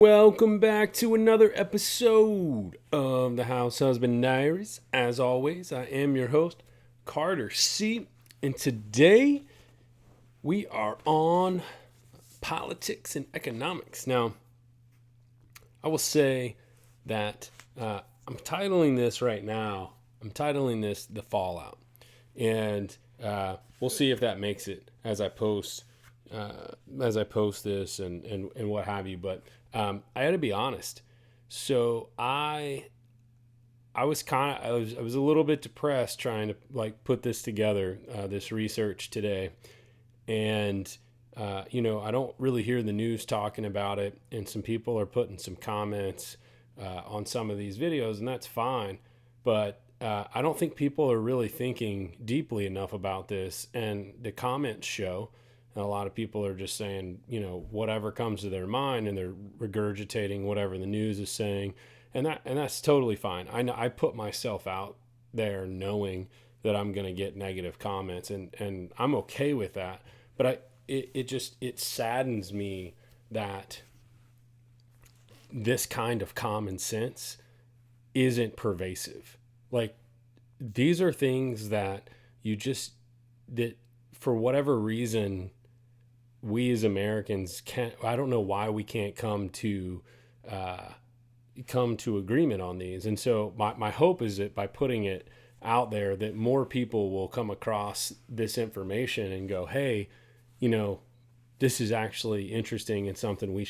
Welcome back to another episode of the House Husband Diaries. As always, I am your host, Carter C. And today we are on politics and economics. Now, I will say that I'm titling this right now, I'm titling this The Fallout. And we'll see if that makes it as I post this and what have you. But I got to be honest. So I was a little bit depressed trying to put this together, this research today, and I don't really hear the news talking about it, and some people are putting some comments on some of these videos, and that's fine, but I don't think people are really thinking deeply enough about this, and the comments show. And a lot of people are just saying, whatever comes to their mind, and they're regurgitating whatever the news is saying, and that's totally fine. I put myself out there knowing that I'm going to get negative comments, and I'm okay with that. But it saddens me that this kind of common sense isn't pervasive. Like, these are things that that for whatever reason, we as Americans can't. I don't know why we can't come to agreement on these. And so my hope is that by putting it out there, that more people will come across this information and go, hey, this is actually interesting and something we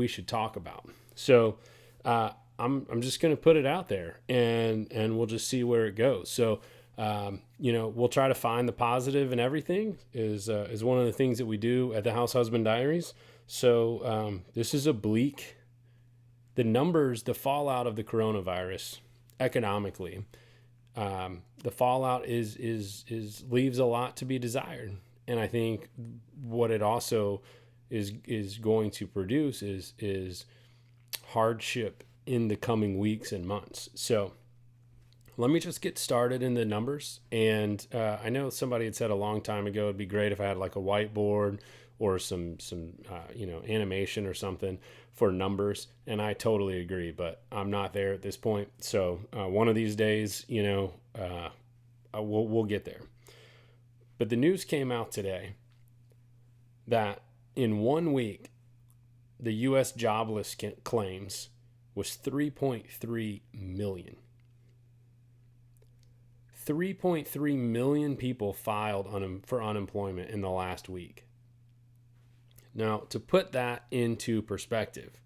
should talk about. So I'm just going to put it out there, and we'll just see where it goes. So we'll try to find the positive in everything is one of the things that we do at the House Husband Diaries. So this is the numbers, the fallout of the coronavirus economically, the fallout is leaves a lot to be desired. And I think what it also is going to produce is hardship in the coming weeks and months. So let me just get started in the numbers. And I know somebody had said a long time ago it'd be great if I had like a whiteboard or some animation or something for numbers. And I totally agree, but I'm not there at this point. So one of these days, we'll get there. But the news came out today that in 1 week, the U.S. jobless claims was 3.3 million. 3.3 million people filed for unemployment in the last week. Now, to put that into perspective,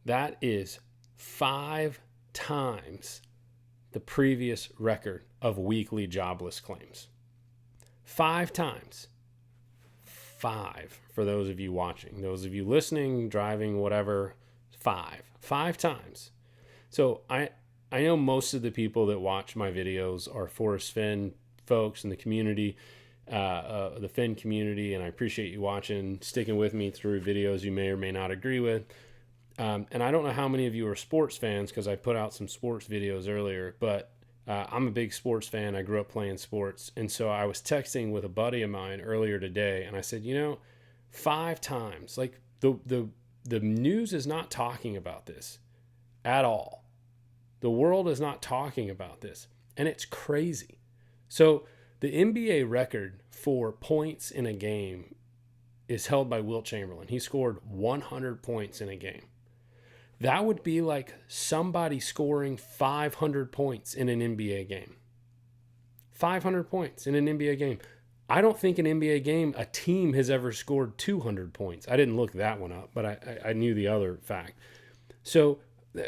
that is 5 times the previous record of weekly jobless claims. 5 times. 5 for those of you watching. Those of you listening, driving, whatever, 5 times. So I know most of the people that watch my videos are Forrest Fenn folks in the community, the Fenn community, and I appreciate you watching, sticking with me through videos you may or may not agree with. And I don't know how many of you are sports fans, because I put out some sports videos earlier, but I'm a big sports fan. I grew up playing sports. And so I was texting with a buddy of mine earlier today, and I said, 5 times, like the news is not talking about this at all. The world is not talking about this, and it's crazy. So the NBA record for points in a game is held by Wilt Chamberlain. He scored 100 points in a game. That would be like somebody scoring 500 points in an NBA game. 500 points in an NBA game. I don't think an NBA game, a team has ever scored 200 points. I didn't look that one up, but I knew the other fact. So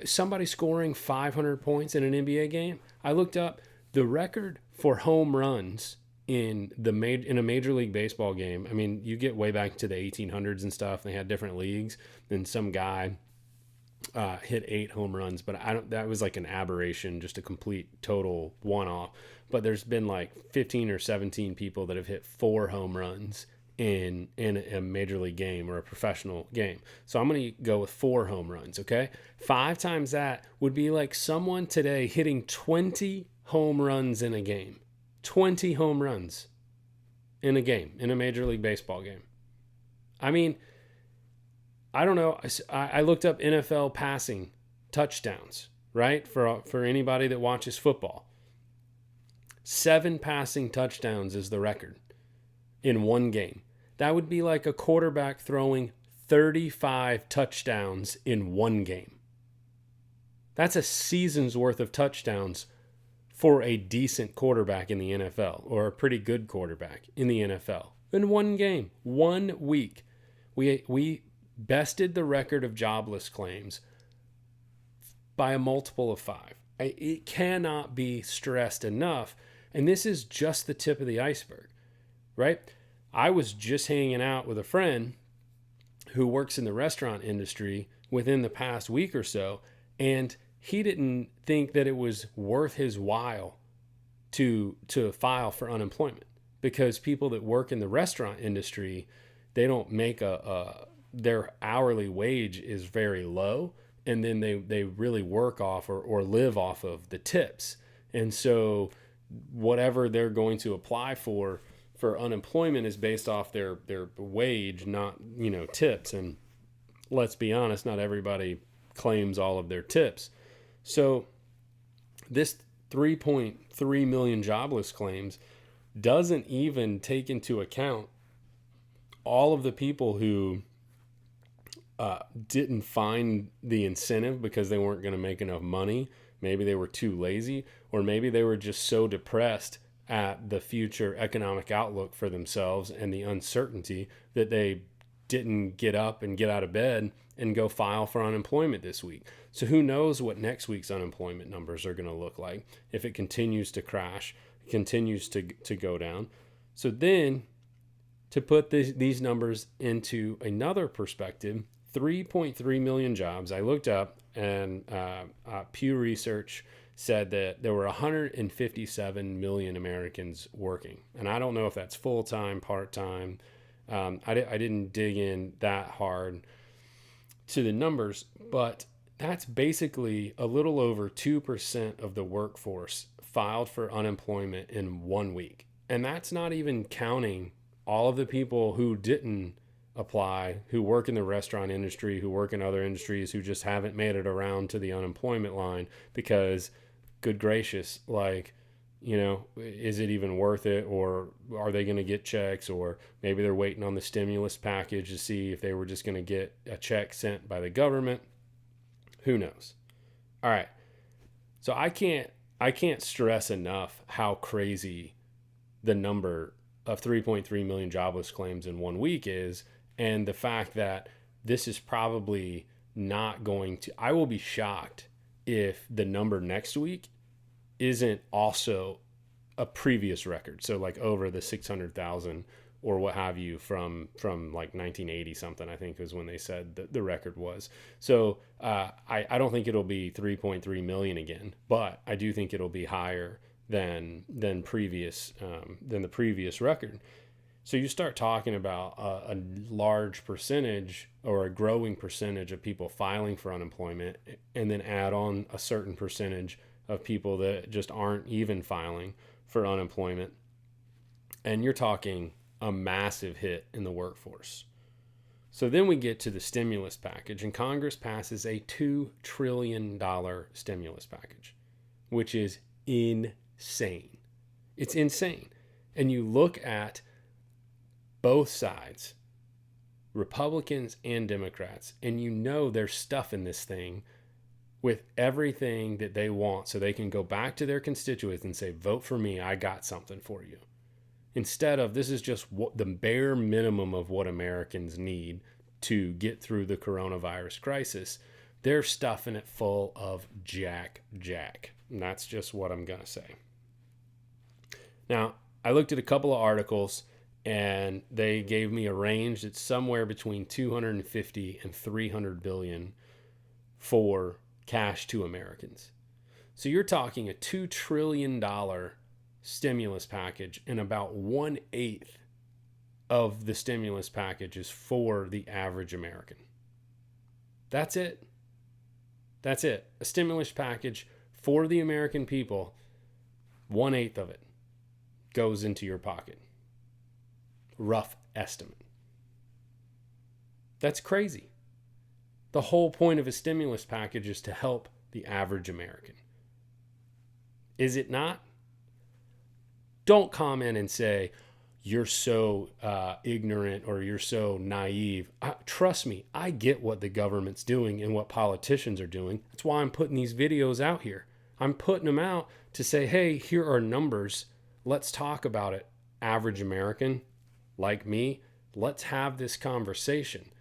somebody scoring 500 points in an NBA game. I looked up the record for home runs in a Major League Baseball game. I mean, you get way back to the 1800s and stuff. They had different leagues, and some guy hit 8 home runs, but that was like an aberration, just a complete total one-off. But there's been like 15 or 17 people that have hit 4 home runs in a major league game or a professional game. So I'm going to go with 4 home runs, okay? 5 times that would be like someone today hitting 20 home runs in a game. 20 home runs in a game, in a Major League Baseball game. I mean, I don't know. I looked up NFL passing touchdowns, right? For anybody that watches football. 7 passing touchdowns is the record in one game. That would be like a quarterback throwing 35 touchdowns in one game. That's a season's worth of touchdowns for a decent quarterback in the NFL, or a pretty good quarterback in the NFL. In one game, 1 week. We bested the record of jobless claims by a multiple of 5. It cannot be stressed enough. And this is just the tip of the iceberg, right? I was just hanging out with a friend who works in the restaurant industry within the past week or so, and he didn't think that it was worth his while to file for unemployment, because people that work in the restaurant industry, they don't make their hourly wage is very low, and then they really work off or live off of the tips. And so whatever they're going to apply for unemployment is based off their wage, not, tips. And let's be honest, not everybody claims all of their tips. So this 3.3 million jobless claims doesn't even take into account all of the people who didn't find the incentive because they weren't going to make enough money. Maybe they were too lazy, or maybe they were just so depressed at the future economic outlook for themselves and the uncertainty that they didn't get up and get out of bed and go file for unemployment this week. So who knows what next week's unemployment numbers are going to look like if it continues to crash, continues to go down. So then, to put these numbers into another perspective, 3.3 million jobs. I looked up, and Pew Research said that there were 157 million Americans working. And I don't know if that's full-time, part-time. I didn't dig in that hard to the numbers, but that's basically a little over 2% of the workforce filed for unemployment in 1 week. And that's not even counting all of the people who didn't apply, who work in the restaurant industry, who work in other industries, who just haven't made it around to the unemployment line because, good gracious, is it even worth it? Or are they going to get checks? Or maybe they're waiting on the stimulus package to see if they were just going to get a check sent by the government. Who knows? All right. So I can't stress enough how crazy the number of 3.3 million jobless claims in 1 week is, and the fact that this is probably not going to, I will be shocked if the number next week isn't also a previous record. So like over the 600,000 or what have you from like 1980 something, I think was when they said that the record was. So I don't think it'll be 3.3 million again, but I do think it'll be higher than the previous record. So you start talking about a large percentage or a growing percentage of people filing for unemployment, and then add on a certain percentage of people that just aren't even filing for unemployment. And you're talking a massive hit in the workforce. So then we get to the stimulus package, and Congress passes a $2 trillion stimulus package, which is insane. It's insane. And you look at both sides, Republicans and Democrats, and you know they're stuffing this thing with everything that they want so they can go back to their constituents and say, vote for me, I got something for you. Instead of, this is just the bare minimum of what Americans need to get through the coronavirus crisis, they're stuffing it full of jack. And that's just what I'm going to say. Now, I looked at a couple of articles, and they gave me a range that's somewhere between 250 and 300 billion for cash to Americans. So you're talking a $2 trillion stimulus package, and about 1/8 of the stimulus package is for the average American. That's it. That's it. A stimulus package for the American people, 1/8 of it goes into your pocket. Rough estimate. That's crazy. The whole point of a stimulus package is to help the average American. Is it not? Don't comment and say, you're so ignorant or you're so naive. Trust me, I get what the government's doing and what politicians are doing. That's why I'm putting these videos out here. I'm putting them out to say, hey, here are numbers. Let's talk about it. Average American, like me, let's have this conversation.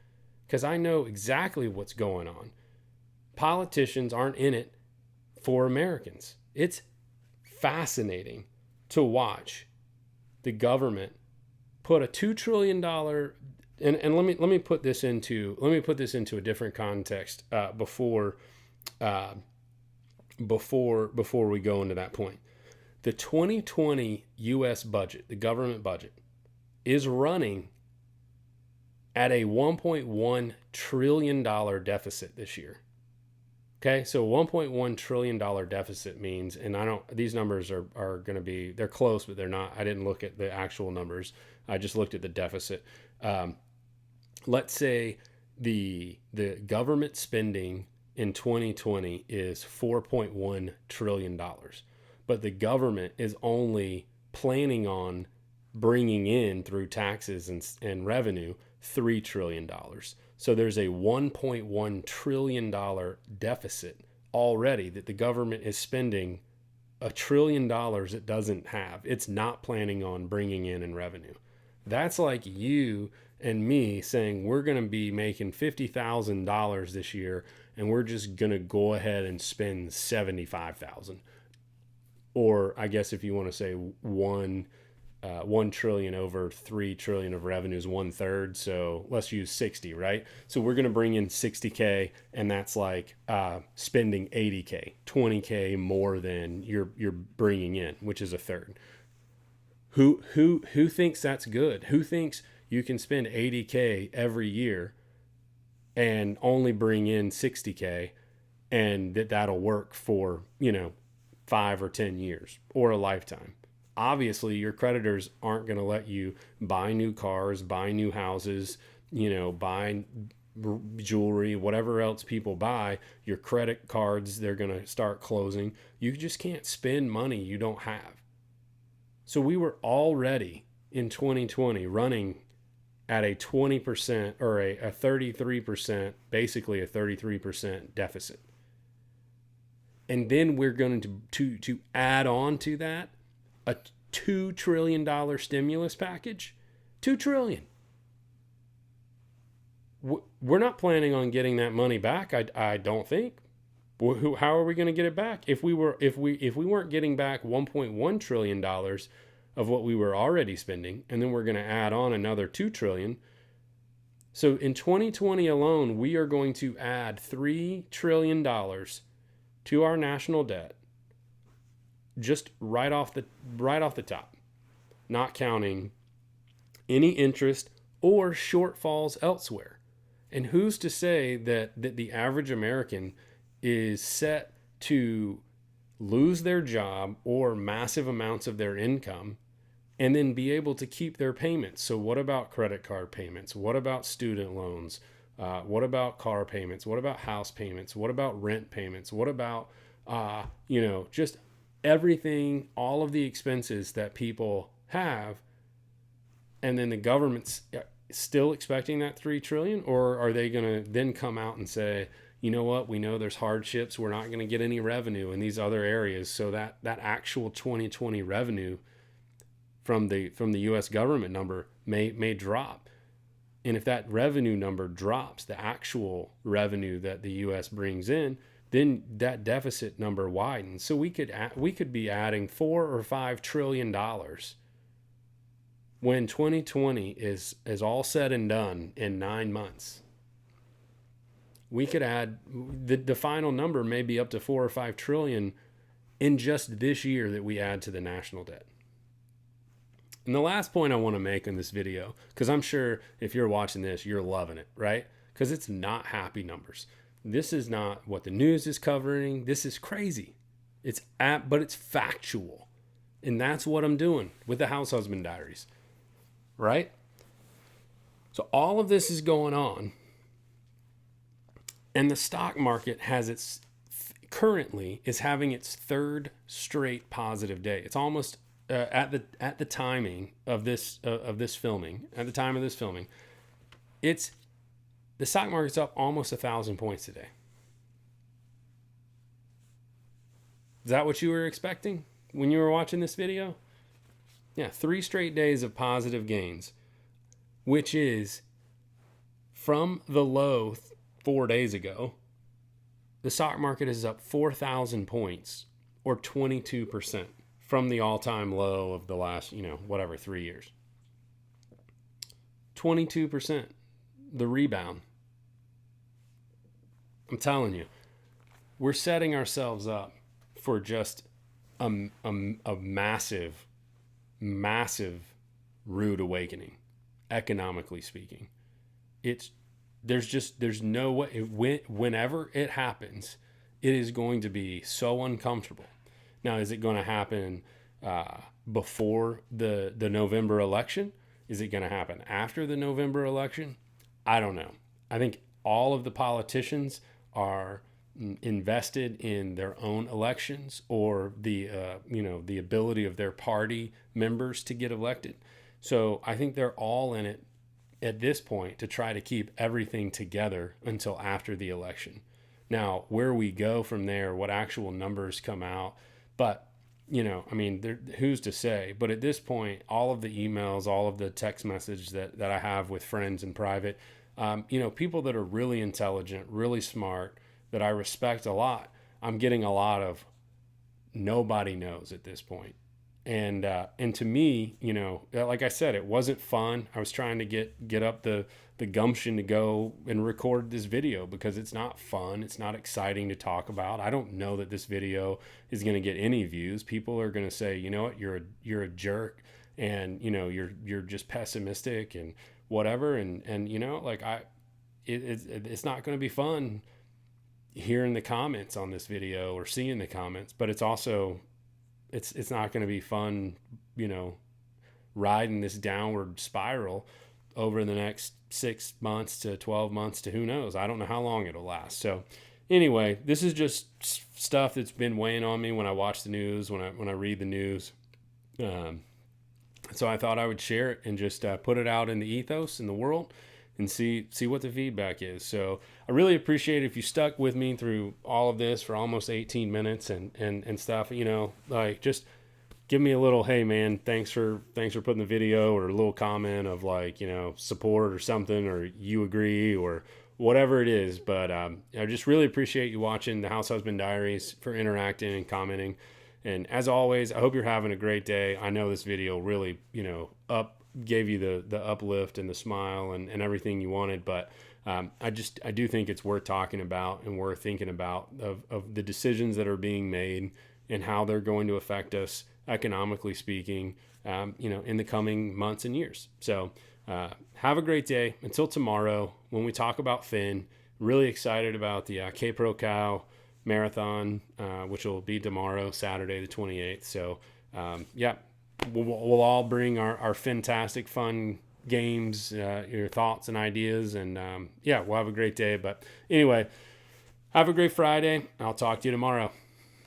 Because I know exactly what's going on. Politicians aren't in it for Americans. It's fascinating to watch the government put a $2 trillion and let me put this into a different context before we go into that point. The 2020 US budget, the government budget, is running at a $1.1 trillion deficit this year. Okay, so $1.1 trillion deficit means, and these numbers are going to be, they're close, but they're not. I didn't look at the actual numbers. I just looked at the deficit. Let's say the government spending in 2020 is $4.1 trillion, but the government is only planning on bringing in through taxes and revenue $3 trillion. So there's a $1.1 trillion deficit already that the government is spending $1 trillion it doesn't have. It's not planning on bringing in revenue. That's like you and me saying we're going to be making $50,000 this year and we're just going to go ahead and spend $75,000. Or I guess if you want to say 1 trillion over 3 trillion of revenue is 1/3. So let's use 60, right? So we're going to bring in 60K, and that's like spending 80K, 20K more than you're bringing in, which is 1/3. Who thinks that's good? Who thinks you can spend 80K every year and only bring in 60K and that'll work for, 5 or 10 years or a lifetime? Obviously, your creditors aren't going to let you buy new cars, buy new houses, buy jewelry, whatever else people buy. Your credit cards, they're going to start closing. You just can't spend money you don't have. So we were already in 2020 running at a 20% or a 33%, basically a 33% deficit. And then we're going to add on to that a $2 trillion stimulus package. $2 trillion. We're not planning on getting that money back. I don't think. How are we going to get it back? If we weren't getting back $1.1 trillion of what we were already spending, and then we're going to add on another $2 trillion. So in 2020 alone, we are going to add $3 trillion to our national debt, just right off the top, not counting any interest or shortfalls elsewhere. And who's to say that the average American is set to lose their job or massive amounts of their income and then be able to keep their payments? So what about credit card payments? What about student loans? What about car payments? What about house payments? What about rent payments? What about, just everything, all of the expenses that people have? And then the government's still expecting that $3 trillion? Or are they going to then come out and say, you know what, we know there's hardships, we're not going to get any revenue in these other areas, so that actual 2020 revenue from the US government number may drop. And if that revenue number drops, the actual revenue that the US brings in, then that deficit number widens. So we could be adding $4 or $5 trillion when 2020 is all said and done in 9 months. We could add, the final number may be up to 4 or 5 trillion in just this year that we add to the national debt. And the last point I want to make in this video, because I'm sure if you're watching this, you're loving it, right? Because it's not happy numbers. This is not what the news is covering. This is crazy. But it's factual. And that's what I'm doing with the House Husband Diaries, right? So all of this is going on. And the stock market currently is having its third straight positive day. It's almost at the timing of this filming. At the time of this filming, the stock market's up almost 1,000 points today. Is that what you were expecting when you were watching this video? Yeah, 3 straight days of positive gains, which is from the low 4 days ago. The stock market is up 4,000 points, or 22% from the all-time low of the last, 3 years. 22%, the rebound. I'm telling you, we're setting ourselves up for just a massive, massive rude awakening, economically speaking. There's no way, whenever it happens, it is going to be so uncomfortable. Now, is it going to happen before the November election? Is it going to happen after the November election? I don't know. I think all of the politicians are invested in their own elections, or the ability of their party members to get elected. So I think they're all in it at this point to try to keep everything together until after the election. Now, where we go from there, what actual numbers come out, but who's to say? But at this point, all of the emails, all of the text messages that I have with friends in private, people that are really intelligent, really smart, that I respect a lot, I'm getting a lot of nobody knows at this point. And to me, like I said, it wasn't fun. I was trying to get up the gumption to go and record this video because it's not fun. It's not exciting to talk about. I don't know that this video is going to get any views. People are going to say, you know what, you're a jerk, and you're just pessimistic and whatever. And it's not going to be fun hearing the comments on this video or seeing the comments, but it's also it's not going to be fun, riding this downward spiral over the next 6 months to 12 months to who knows. I don't know how long it'll last. So anyway, this is just stuff that's been weighing on me when I watch the news, when I read the news. So I thought I would share it and just put it out in the ethos, in the world, and see what the feedback is. So I really appreciate it if you stuck with me through all of this for almost 18 minutes and stuff, just give me a little, hey man, thanks for putting the video, or a little comment of support or something, or you agree, or whatever it is. But I just really appreciate you watching the House Husband Diaries, for interacting and commenting. And as always, I hope you're having a great day. I know this video really, gave you the uplift and the smile and everything you wanted, but I do think it's worth talking about and worth thinking about of the decisions that are being made and how they're going to affect us economically speaking, in the coming months and years. So have a great day until tomorrow when we talk about Finn. Really excited about the K-Pro Cow Marathon, which will be tomorrow, Saturday the 28th. So we'll all bring our fantastic fun games, your thoughts and ideas, and we'll have a great day. But anyway, have a great Friday. I'll talk to you tomorrow.